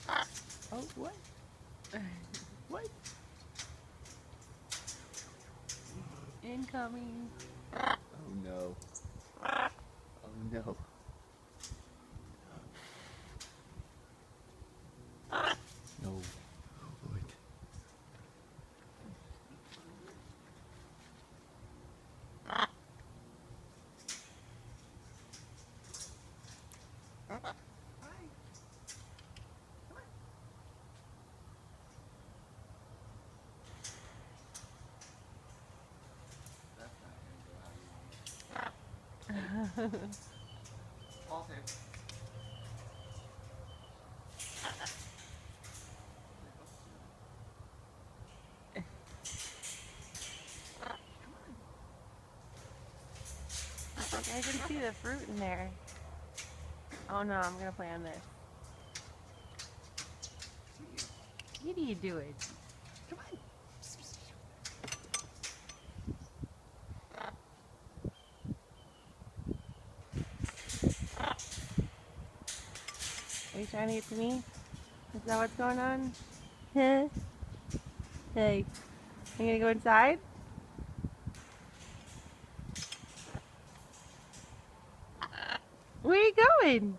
Oh, what? What? Incoming. Oh no. Oh no. No. What? That's not gonna go how you want it. Paul's here. I can see the fruit in there. Oh no, I'm gonna play on this. What are you doing? Come on. Are you trying to get to me? Is that what's going on? Huh? Hey, you gonna go inside? Where are you going?